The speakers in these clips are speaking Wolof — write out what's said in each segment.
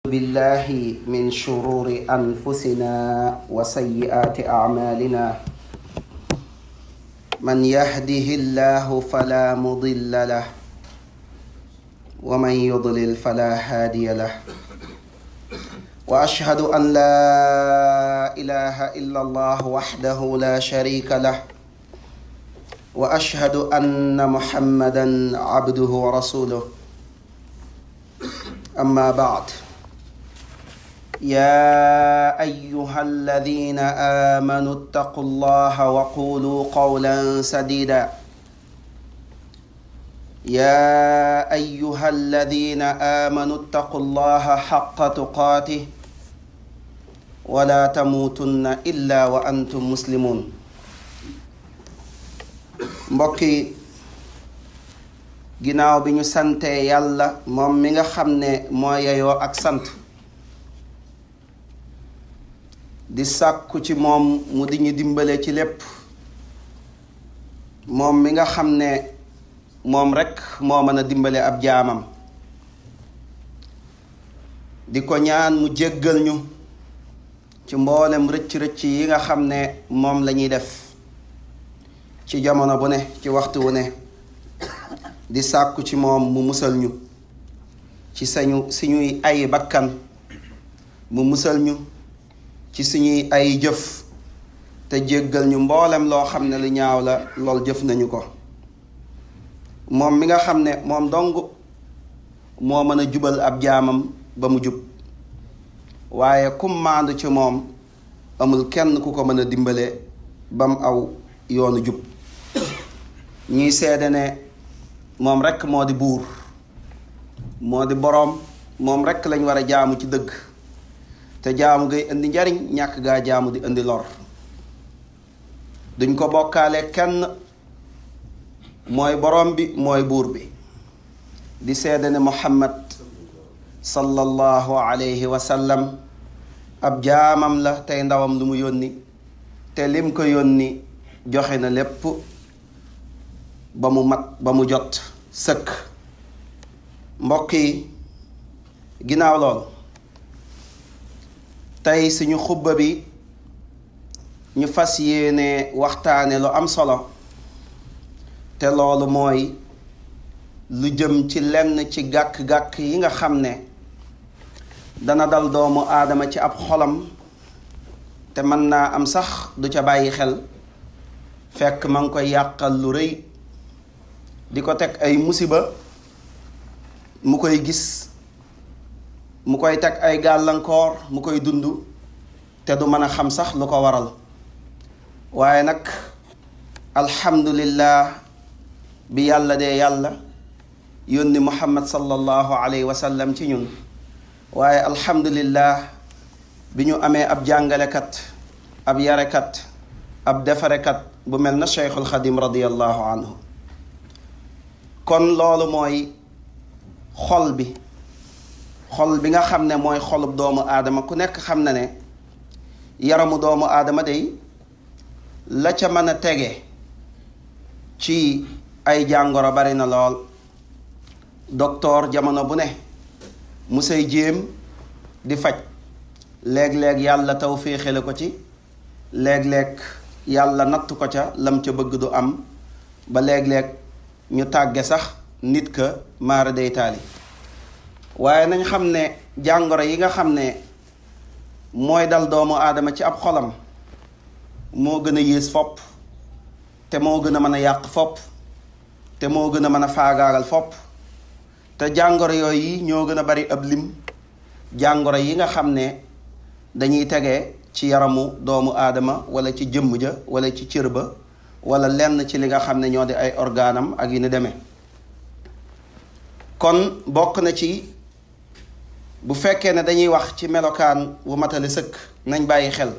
بالله من شرور أنفسنا وسيئات أعمالنا من يهده الله فلا مضل له ومن يضلل فلا هادي له وأشهد أن لا إله إلا الله وحده لا شريك له وأشهد أن محمدا عبده ورسوله أما بعد يا أيها الذين آمنوا اتقوا الله وقولوا قولا سديدا يا أيها الذين آمنوا اتقوا الله حق تقاته ولا تموتن إلا وأنتم مسلمون mbokki ginnaaw bi ñu sante yàlla moom mi nga xam ne moo yeyoo ak sant di sàkku ci moom mu di ñu dimbale ci lépp moom mi nga xam ne moom rekk moo mën a dimbale ab jaamam di ko ñaan mu jéggal ñu ci mboolem rëcc-rëcc yi nga xam ne moom lañuy def ci jamono bu ne ci waxtu wu ne di sàkku ci moom mu musal ñu ci suñuy ay bakkan mu musal ñu ci suñuy ay jëf te jéggal ñu mboolem loo xam ne lu ñaaw la lool jëf nañu ko moom mi nga xam ne moom dong moo mën a jubal ab jaamam ba mu jub waaye kum maandu ci moom amul kenn ku ko mën a dimbale ba mu aw yoonu jub ñuy seede ne moom rekk moo di buur moo di boroom moom rekk lañ war a jaamu ci dëgg te jaamu ngay indi njariñ ñàkk gaa jaamu di indi lor duñ ko bokkaale kenn mooy boroom bi mooy buur bi di seede ne Muhammad sallallahu alayhi wa sallam ab jaamam la tey ndawam lu mu yónni te lim ko yónni joxe na lépp ba mu mat ba mu jot sëkk mbokk yi ginnaaw lool tey suñu xutba bi ñu fas yéene waxtaane lu am solo te loolu mooy lu jëm ci lenn ci gàkk-gàkk yi nga xam ne dana dal doomu aadama ci ab xolam te mën naa am sax du ca bàyyi xel fekk ma ngi koy yàqal lu rëy di ko teg ay musiba mu koy gis mu koy teg ay gàllankoor mu koy dund te du mën a xam sax lu ko waral waaye nag alhamdulillah bi yàlla dee yàlla yónni muhammad sallallahu alayhi wa sallam ci ñun waaye alhamdulillah bi ñu amee ab jàngalekat ab yarekat ab defarekat bu mel na cheikhul xadim radiallahu anhu kon loolu mooy xol bi nga xam ne mooy xolub doomu aadama ku nekk xam na ne yaramu doomu aadama day la ca mën a tege ci ay jàngoro bari na lool docteur jamono bu ne mu say jéem di faj léeg-léeg yàlla taw féexale ko ci léeg-léeg yàlla natt ko ca lam ca bëgg du am ba léeg-léeg ñu tàgge sax nit ka maara day taali waaye nañ xam ne jàngoro yi nga xam ne mooy dal doomu aadama ci ab xolam moo gën a yées fopp te moo gën a mën a yàq fopp te moo gën a mën a faagaagal fopp te jàngoro yooyu ñoo gën a bari ab lim jàngoro yi nga xam ne dañuy tege ci yaramu doomu aadama wala ci jëmm ja wala ci cër ba wala lenn ci li nga xam ne ñoo di ay organam ak yu ni demee kon bokk na ci bu fekkee ne dañuy wax ci melokaan wu matale sëkk nañ bàyyi xel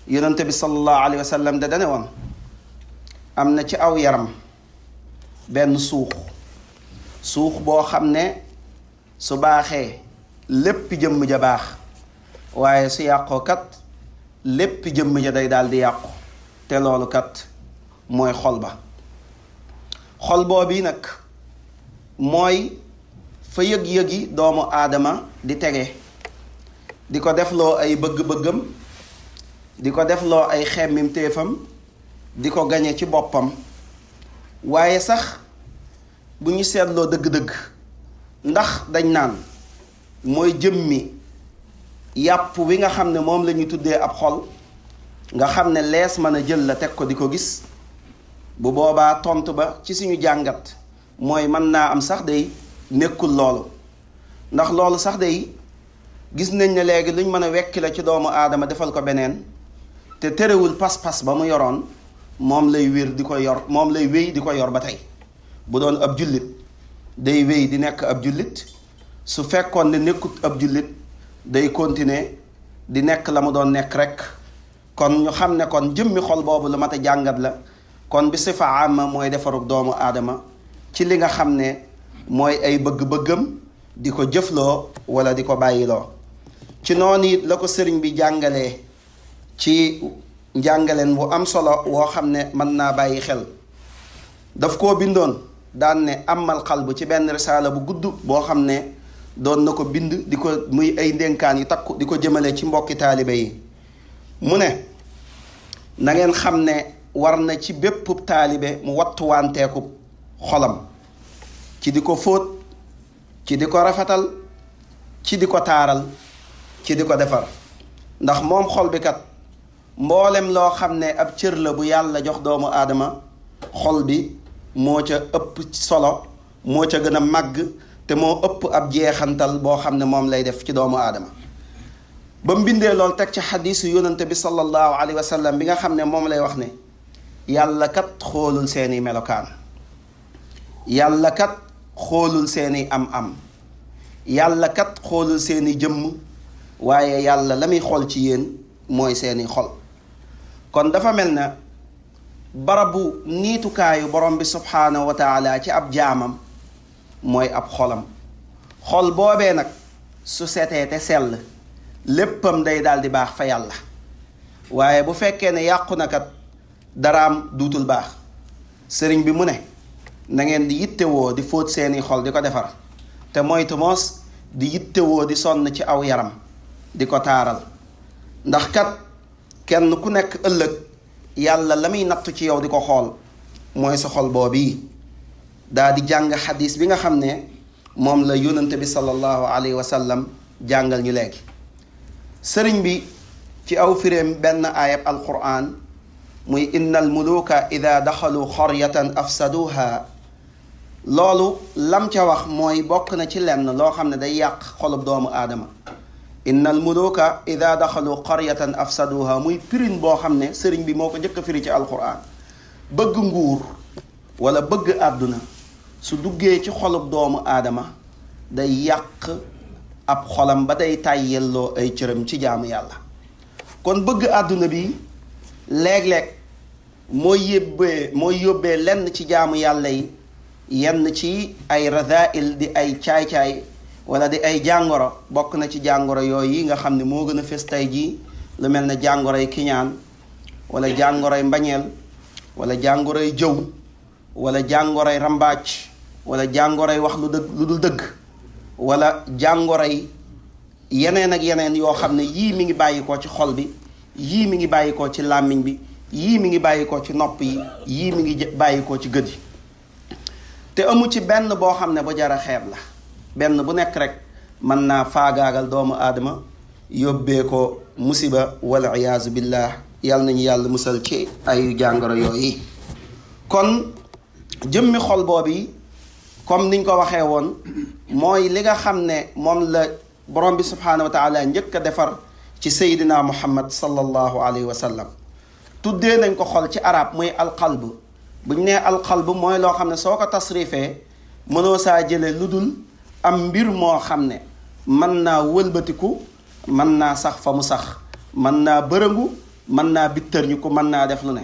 yonente bi sallallahu alayhi wa sallam de dane woon am na ci aw yaram benn suux boo xam ne su baaxee lépp jëmm ja baax waaye su yàqoo kat lépp jëmm ja day daal di yàqu te loolu kat mooy xol ba xol boobu nag mooy fa yëg-yëgi doomu aadama di tege di ko defloo ay bëgg-bëggam di ko defloo ay xemmim téefam di ko gañe ci boppam. waaye sax bu ñu seetloo dëgg-dëgg ndax dañ naan mooy jëmmi yàpp wi nga xam ne moom la ñu tuddee ab xol nga xam ne lees mën a jël la teg ko di ko gis. bu boobaa tontu ba ci suñu jàngat mooy mën naa am sax day nekkul loolu, ndax loolu sax day gis nañ ne léegi luñ mën a wekki la ci doomu aadama defal ko beneen te terewul pas-pas ba mu yoroon moom lay wér di ko yor, moom lay wéy di ko yor ba tey. bu doon ab jullit day wéy di nekk ab jullit, su fekkoon ne nekkut ab jullit day continuer di nekk la mu doon nekk rek. kon ñu xam ne kon jëmmi xol boobu lu mat a jàngat la. kon bi sifa amma mooy defarug doomu aadama ci li nga xam ne mooy ay bëgg-bëggam di ko jëfloo wala di ko bàyyiloo. ci noonu it la ko sëriñ bi jàngalee ci njàngaleen bu am solo woo xam ne mën naa bàyyi xel. daf koo bindoon daan ne amal xalbu ci benn risaala bu gudd boo xam ne doon na ko bind di ko muy ay ndénkaan yu takku di ko jëmale ci mbokki taalibe yi. mu ne na ngeen xam ne war na ci bépp taalibe mu wattuwanteeku xolam ci di ko fóot, ci di ko rafetal, ci di ko taaral, ci di ko defar. ndax moom xol bi kat mboolem loo xam ne ab cër la bu yàlla jox doomu aadama, xol bi moo ca ëpp solo, moo ca gën a màgg te moo ëpp ab jeexantal boo xam ne moom lay def ci doomu aadama. ba mu bindee lool teg ci xadiisu yonante bi sallallahu alayhi wa sallam bi nga xam ne moom lay wax ne yàlla kat xoolul seeni melokaan, yàlla kat xoolul seeni am-am, yàlla kat xoolul seeni jëmm, waaye yàlla la muy xool ci yéen mooy seeni xol. kon dafa mel na barabu niitukaayu borom bi subhaanahu wa taala ci ab jaamam mooy ab xolam. xol boobee nag su setee te sell léppam day daal di baax fa yàlla. waaye bu fekkee ne yàqu na kat daraam duutul baax. sëriñ bi mu ne na ngeen di yittewoo di fóot seeni xol di ko defar te moytu moos di yittewoo di sonn ci aw yaram di ko taaral. ndax kat kenn ku nekk ëllëg yàlla la muy nattu ci yow di ko xool mooy sa xol boobu. daa di jàng xadis bi nga xam ne moom la yónnante bi sallallahu alayhi wa sallam jàngal ñu léegi. sëriñ bi ci aw firéem benn aayab alquran muy innal muluka ida daxalu xoryatan afsaduha. loolu lam ca wax mooy bokk na ci lenn loo xam ne day yàq xolub doomu aadama. innal muluka ida daxalu qaryatan afsaduha muy pirin boo xam ne sëriñ bi moo ko njëkk a firi ci alquran. bëgg nguur wala bëgg àdduna su duggee ci xolub doomu aadama day yàq ab xolam ba day tàyyelloo ay cëram ci jaamu yàlla. kon bëgg àdduna bi léeg-léeg mooy yóbbee lenn ci jaamu yàlla yi yenn ci ay razail di ay caay-caay wala di ay jàngoro. bokk na ci jàngoro yooyu nga xam ne moo gën a fes tey jii lu mel ne jàngoroy kiñaan wala jàngoroy mbañeel wala jàngoroy jëw wala jàngoroy rambaaj wala jàngoroy wax lu dul dëgg wala jàngoroy yeneen ak yeneen yoo xam ne yii mi ngi bàyyikoo ci xol bi, yii mi ngi bàyyikoo ci làmmiñ bi, yii mi ngi bàyyikoo ci nopp yi, yii mi ngi bàyyikoo ci gët yi. te amu ci benn boo xam ne bu jara xeeb la. benn bu nekk rek mën naa faagaagal doomu aadama yóbbee ko musiba wal iyaazu billah. yàlla nañu yàlla musal ci ay jàngoro yooyu. kon jëmmi xol boobu comme niñ ko waxee woon mooy li nga xam ne moom la borom bi subhaanahu wa taala njëkk a defar ci seydina muhammad sallallahu alayhi wa sallam. tuddee nañ ko xol ci arab muy alqalb. buñ nee alqalb mooy loo xam ne soo ko tasrifee mënoo saa jële lu dul am mbir moo xam ne mën naa wëlbatiku, mën naa sax fa mu sax, mën naa bërëngu, mën naa bittërñu ko, mën naa def lu ne.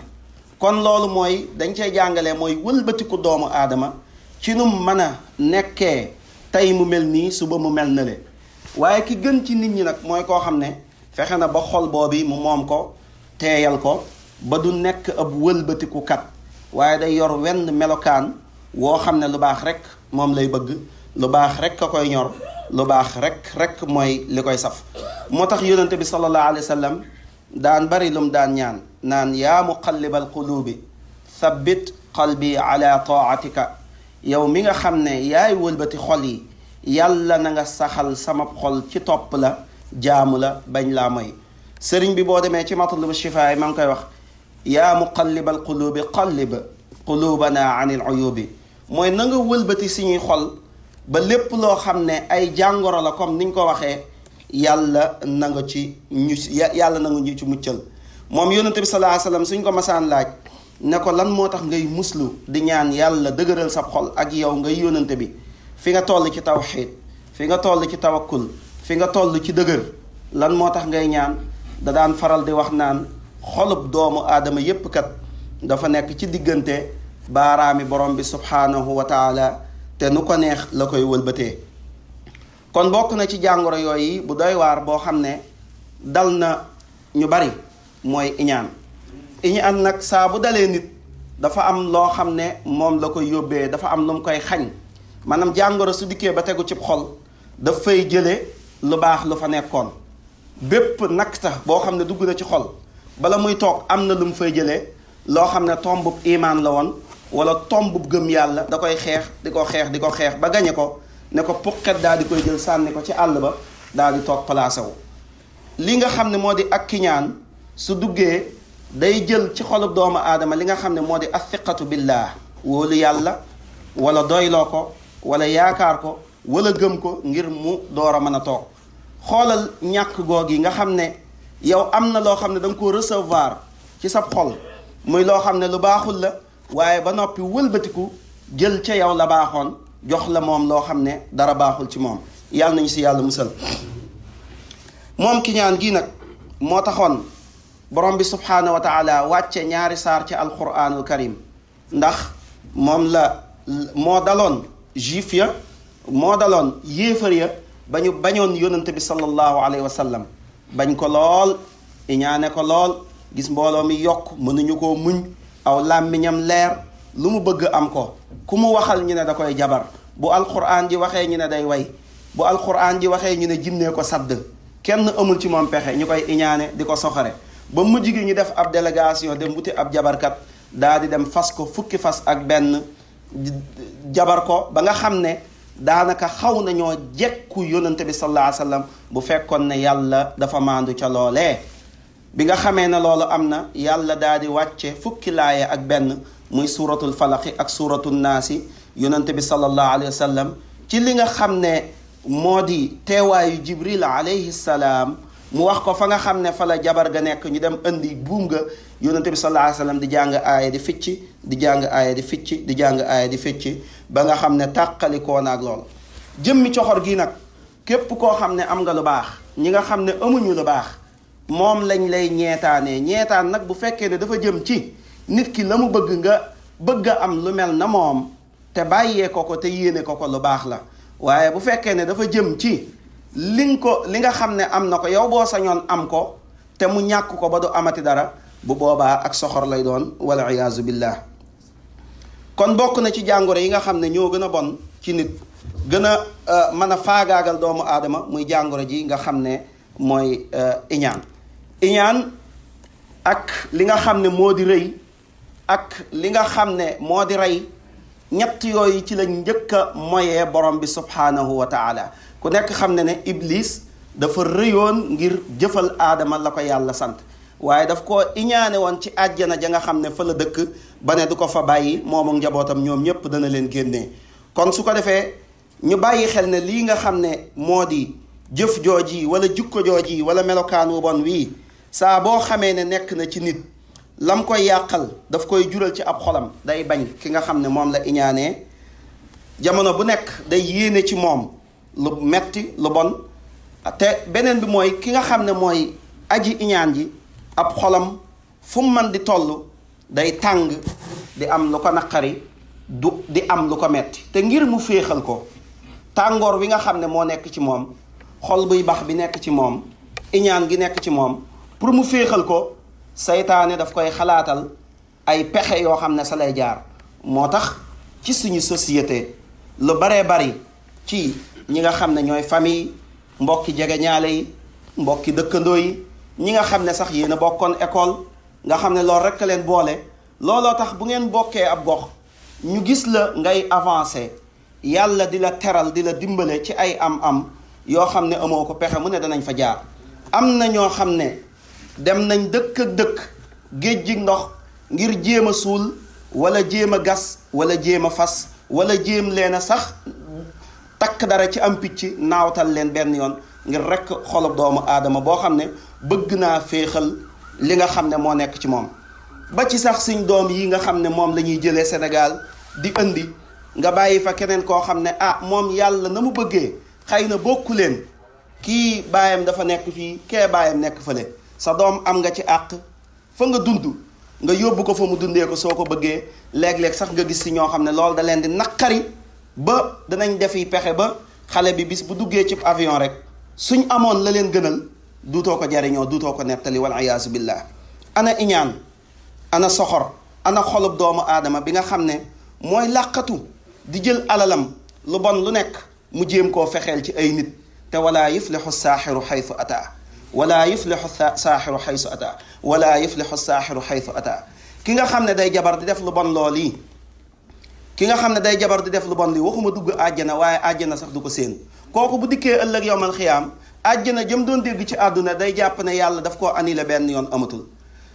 kon loolu mooy dañ cee jàngalee mooy wëlbatiku doomu aadama ci nu mën a nekkee tey mu mel nii suba mu mel na le. waaye ki gën ci nit ñi nag mooy koo xam ne fexe na ba xol boobi mu moom ko, teeyal ko ba du nekk ab wëlbatiku kat, waaye day yor wenn melokaan woo xam ne lu baax rek moom lay bëgg, lu baax rek ka koy ñor, lu baax rek mooy li koy saf. moo tax yonente bi sallallahu alayhi wa sallam daan bari lum daan ñaan naan yaa muqallibal qulubi thabbit qalbi ala taatika, yow mi nga xam ne yaay wëlbati xol yi, yàlla na nga saxal sama xol ci topp la, jaamu la, bañ laa moy. sëriñ bi boo demee ci matlubu shifaay ma ngi koy wax yaa muqallibal qulubi qallib qulubana anil uyubi, mooy na nga wëlbati suñuy xol ba lépp loo xam ne ay jàngoro la comme niñ ko waxee, yàlla na nga ñu ci muccal. moom yonente bi sallallahu alayhi wasallam suñ ko masaan laaj ne ko lan moo tax ngay muslu di ñaan yàlla dëgëral sab xol ak yow ngay yonente bi, fi nga toll ci tawxiid, fi nga toll ci tawakkul, fi nga toll ci dëgër, lan moo tax ngay ñaan? da daan faral di wax naan xolub doomu aadama yépp kat dafa nekk ci diggante baaraami borom bi subhaanahu wa taala, te nu ko neex la koy wëlbatee. kon bokk na ci jàngoro yooyu bu doy waar boo xam ne dal na ñu bari mooy iñaan. iñaan nag saa bu dalee nit dafa am loo xam ne moom la koy yóbbee, dafa am lu mu koy xañ. maanaam jàngoro su dikkee ba tegu cib xol daf fay jële lu baax lu fa nekkoon. bépp nakta boo xam ne dugg na ci xol bala muy toog am na lu mu fay jëlee loo xam ne tombub imaan la woon wala tombub gëm yàlla, da koy xeex di ko xeex ba gañe ko, ne ko puqet daal di koy jël sànni ko ci àll ba, daal di toog placé wu. li nga xam ne moo di ak kiñaan su duggee day jël ci xolub doomu aadama li nga xam ne moo di athiqatu billah, wóolu yàlla wala doyloo ko wala yaakaar ko wala gëm ko ngir mu door a mën a toog. xoolal ñàkk goog yi nga xam ne yow am na loo xam ne da nga koo recevoir ci sab xol muy loo xam ne lu baaxul la, waaye ba noppi wëlbatiku jël ca yow la baaxoon jox la moom loo xam ne dara baaxul ci moom. yàlla nañu si yàlla musal. moom kiñaan gi nag moo taxoon borom bi subhaanahu wa taala wàcce ñaari saar ci alquranul karim, ndax moo daloon juif ya, moo daloon yéefar ya ba ñu bañoon yonante bi sallallahu alayhi wa sallam, bañ ko lool, iñaane ko lool, gis mbooloo mi yokk mënuñu koo muñ, aw làmmiñam leer, lu mu bëgg am ko, ku mu waxal ñu ne da koy jabar, bu alquran ji waxee ñu ne day way, bu alquran ji waxee ñu ne jinnee ko sadd, kenn amul ci moom pexe, ñu koy iñaane di ko soxore. ba mujj gi ñu def ab délégation dem wuti ab jabarkat, daa di dem fas ko fukki fas ak benn, jabar ko ba nga xam ne daanaka xaw nañoo jekku yonante bi sallallahu alayhi wa sallam bu fekkoon ne yàlla dafa maandu ca loolee. bi nga xamee ne loolu am na, yàlla daal di wàcce fukki laaya ak benn muy suuratul falaqi ak suuratul naasi yonante bi sallallahu alayhi wa sallam ci li nga xam ne moo di teewaayu jibril alayhi salaam, mu wax ko fa nga xam ne fa la jabar ga nekk, ñu dem indi buum ga, yonante bi sallallahu alayhi wa sallam di jàng aaya di ficc, di jàng aaya di ficc, di jàng aaya di ficc ba nga xam ne tàqalikoo naag lool. jëmmi coxor gi nag képp koo xam ne am nga lu baax, ñi nga xam ne amuñu lu baax moom lañ lay ñeetaanee. ñeetaan nag bu fekkee ne dafa jëm ci nit ki la mu bëgg, nga bëgg a am lu mel na moom te bàyyee ko ko te yéene ko ko, lu baax la. waaye bu fekkee ne dafa jëm ci li nga xam ne am na ko, yow boo sañoon am ko te mu ñàkk ko ba du amati dara, bu boobaa ak soxor lay doon, wal iyaazu billah. kon bokk na ci jàngoro yi nga xam ne ñoo gën a bon ci nit, gën a mën a faagaagal doomu aadama, muy jàngoro ji nga xam ne mooy iñaan ak li nga xam ne moo di rëy ak li nga xam ne moo di rey, ñett yooyu ci lañ njëkk a moyee borom bi subhaanahu wa taala. ku nekk xam ne iblis dafa rëyoon ngir jëfal aadama la ko yàlla sant, waaye daf ko iñaane woon ci àjjana ja nga xam ne fa la dëkk ba ne du ko fa bàyyi, moom ak njabootam ñoom ñépp dana leen génnee. kon su ko defee ñu bàyyi xel ne lii nga xam ne moo di jëf jooji wala jukko jooji wala melokaan wu bon wii, saa boo xamee ne nekk na ci nit, lam koy yàqal daf koy jural ci ab xolam, day bañ ki nga xam ne moom la iñaanee, jamono bu nekk day yéene ci moom lu metti lu bon. te beneen bi mooy ki nga xam ne mooy aji iñaan ji, ab xolam fu mu man di toll day tàng, di am lu ko naqari, di am lu ko metti. te ngir mu féexal ko, tàngoor wi nga xam ne moo nekk ci moom, xol buy bax bi nekk ci moom, iñaan gi nekk ci moom, pour mu féexal ko, saytaane daf koy xalaatal ay pexe yoo xam ne sa lay jaar. moo tax ci suñu société lu baree bari ci ñi nga xam ne ñooy famille mbokki jegeñaale yi mbokki dëkkandoo yi ñi nga xam ne sax yéen a bokkoon école nga xam ne loolu rekk leen boole. looloo tax bu ngeen bokkee ab gox ñu gis la ngay avancé yàlla di la teral di la dimbale ci ay am-am yoo xam ne amoo ko pexe mu ne danañ fa jaar. am na ñoo xam ne dem nañ dëkk ak dëkk géej gi ndox ngir jéem a suul wala jéem a gas wala jéem a fas wala jéem leen a sax takk dara ci am picc naawtal leen benn yoon ngir rekk xolub doomu aadama boo xam ne bëgg naa féexal li nga xam ne moo nekk ci moom. ba ci sax suñ doom yi nga xam ne moom la ñuy jëlee Sénégal di indi nga bàyyi fa keneen koo xam ne moom yàlla na mu bëggee xëy na bokku leen kii baayam dafa nekk fii kee baayam nekk fële sa doom am nga ci àq fa nga dund nga yóbbu ko fa mu dundee ko soo ko bëggee léeg-léeg sax nga gis si ñoo xam ne loolu da leen di naqari ba danañ defi pexe ba xale bi bis bu duggee ci avion rek suñ amoon la leen gënal duutoo ko jariñoo duutoo ko nettali wal iyaasu billah. ana iñaan ana soxor ana xolub doomu aadama bi nga xam ne mooy làqatu di jël alalam lu bon lu nekk mu jéem koo fexeel ci ay nit te wala yuflixu saaxiru xaytu ataa wala yuflixu saaxiru xaytu ataa wala yuflixu saaxiru xaytu ataa ki nga xam ne day jabar di def lu bon lool yi ki nga xam ne day jabar di def lu bon lii waxuma dugg àjjana waaye àjjana sax du ko séen kooku bu dikkee ëllëg yowmal xiyaam àjjana jëm doon dégg ci àdduna day jàpp ne yàlla daf koo annulé benn yoon amatul.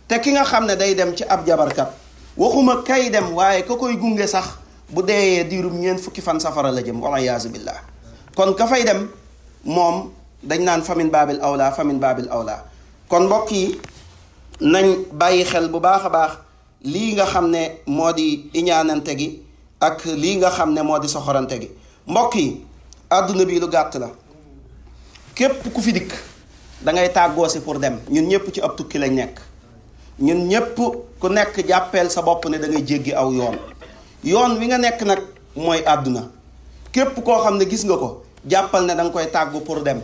te ki nga xam ne day dem ci ab jabarkat waxuma kay dem waaye ka koy gunge sax bu deeyee diirum ñeent fukki fan safara la jëm wal iyaazu billah. kon ka fay dem moom dañ naan famin baabil awla famin baabil awla. kon mbokk yi nañ bàyyi xel bu baax a baax lii nga xam ne moo di iñaanante gi ak lii nga xam ne moo di soxorante gi. mbokk yi àdduna bi lu gàtt la képp ku fi dikk da ngay tàggoo si pour dem. ñun ñëpp ci ab tukki lañ nekk. ñun ñëpp ku nekk jàppeel sa bopp ne da ngay jéggi aw yoon wi nga nekk nag mooy àdduna. képp koo xam ne gis nga ko jàppal ne da nga koy tàggu pour dem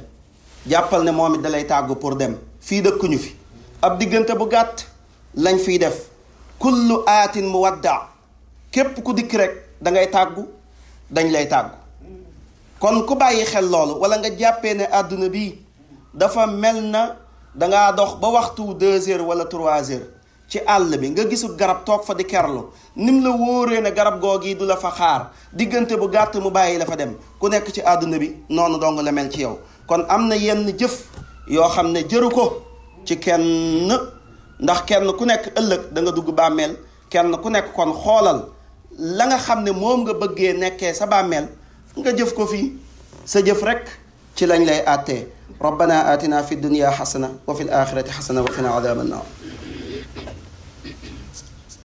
jàppal ne moom it da lay tàggu pour dem. fii dëkkuñu fi ab diggante bu gàtt lañ fiy def. kullu aatin muwadda képp ku dikk rek da ngay tàggu dañ lay tàggu. kon ku bàyyi xel loolu wala nga jàppee ne àdduna bi dafa mel na dangaa dox ba waxtu 2 heures wala 3 heures ci àll bi nga gisul garab toog fa di kerlu nim la wóoree ne garab googi du la fa xaar diggante bu gàtt mu bàyyi la fa dem ku nekk ci àdduna bi noonu dong la mel ci yow. kon am na yenn jëf yoo xam ne jëru ko ci kenn ndax kenn ku nekk ëllëg da nga dugg bàmmeel kenn ku nekk kon xoolal la nga xam ne moom nga bëggee nekkee sa bàmmeel nga jëf ko fii sa jëf rek ci lañ lay àttee. rabbana atina fi dunya xasana wa fi l axirati xasana wa qina adaba annar.